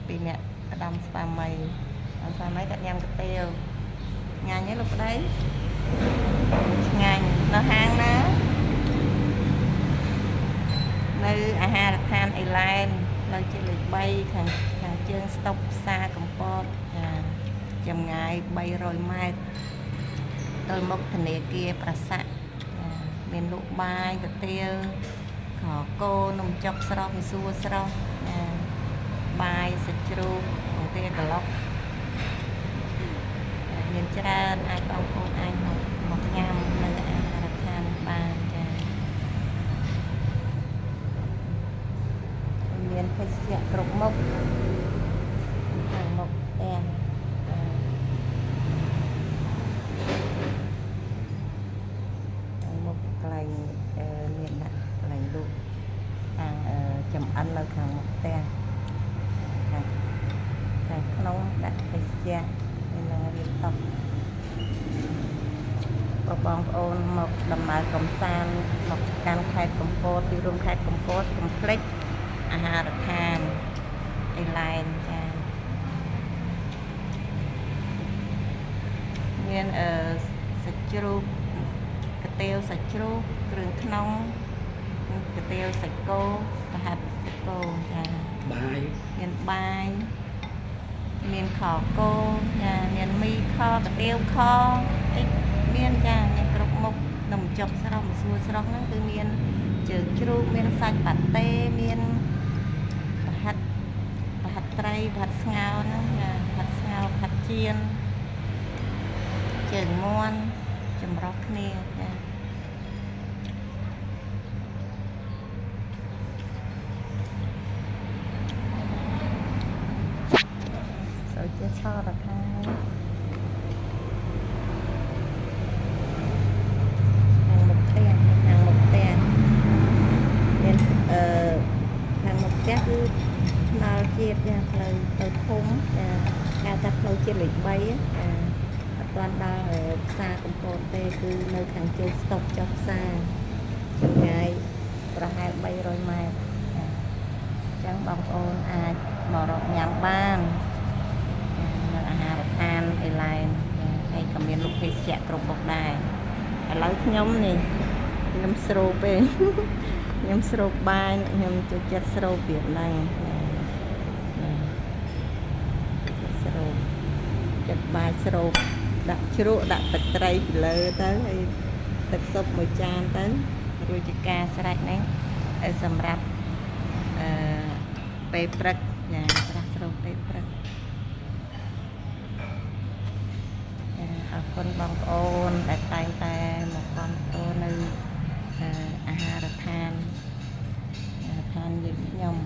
ពីអ្នកផ្ដាំស្វាមីស្វាមីគាត់ញ៉ាំកាទៀវញ៉ាំទេលោកប្តីឆ្ងាញ់នៅហាងណានៅអាហារដ្ឋានអេឡែននៅជាលេខ3ខាងជើងស្តុបផ្សារកំពតចម្ងាយ300ម៉ែត្រទៅមុខធនាគារប្រាសាក់មានលក់បាយកាទៀវខគោនំចុកស្រស់មីសួរស្រស់បាយសាច់ជ្រូកបង្គាក្លុកមានច្រើនអាចបងប្អូនអាចមកញ៉ាំនៅអាហារដ្ឋានបានចាមានភេសជ្ជៈគ្រប់មុខខាងមុខផ្ទះខាងមុខកន្លែងមានដាក់កន្លែងលក់ខាងចំអិននៅខាងមុខផ្ទះខាងក្នុងដាក់ភេសជ្ជៈនឹងរៀបតុបងប្អូនមកដំណើរកំសាន្តមកកាន់ខេត្តកំពតទីរួមខេត្តកំពតកុំភ្លេចអាហារដ្ឋានអេឡែនចាមានសាច់ជ្រូកកាទៀវសាច់ជ្រូកគ្រឿងក្នុងកាទៀវសាច់គោប្រហិតសាច់គោចាបាយមានបាយមានខគោចាមានមីខកាទៀវខអីមានចាមានគ្រប់មុខនំចុកស្រស់មីសួរស្រស់ហ្នឹងគឺមានជើងជ្រូកមានសាច់ប៉ាតេមានប្រហិតត្រីប្រហិតស្ងោរហ្នឹងចាប្រហិតស្ងោរប្រហិតចៀនជើងមាន់ចម្រុះគ្នាចាចូលជាសរថាគឺថ្នល់ជាតិចាផ្លូវទៅធំចាការថាផ្លូវជាតិលេខ3អត់ទាន់ដល់ផ្សារកំពតទេគឺនៅខាងជើងស្តុបចុះផ្សារចម្ងាយប្រហែល300ម៉ែត្រអញ្ចឹងបងប្អូនអាចមករកញ៉ាំបាននៅអាហារដ្ឋានអេឡែនហើយក៏មានលក់ភេសជ្ជៈគ្រប់មុខដែរឥឡូវខ្ញុំស្រូបទេខ្ញុំស្រូបបាយខ្ញុំចូលចិត្តស្រូបទៀតហ្នឹងស្រូបចិត្តបាយស្រូបដាក់ជ្រក់ដាក់ទឹកត្រីពីលើទៅហើយទឹកស៊ុបមួយចានទៅរួចជាការស្រេចហ្នឹងឲ្យសម្រាប់ពេលព្រឹកចាស្រះស្រូបពេលព្រឹកអរគុណបងប្អូនដែលតែងតែមកគាំទ្រនៅអាហារដ្ឋានយើងខ្ញុំ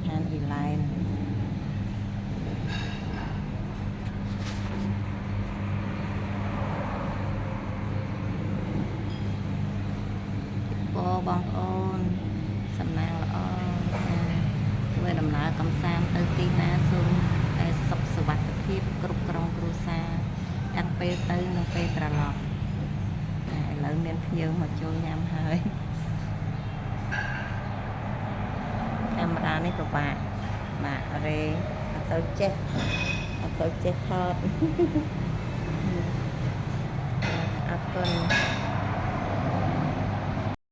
ឋានវិឡែនបងប្អូនសំណាងល្អធ្វើដំណើរកំសាន្តទៅទីណាសូមតែសុខសុវត្ថិភាពគ្រប់ក្រុមគ្រួសារទាំងពេលទៅនិងពេលត្រឡប់ឥឡូវមានភ្ញៀវមកចូលញ៉ាំហើយកាមេរ៉ានេះពិបាករេអត់សូវចេះថតអរគុណ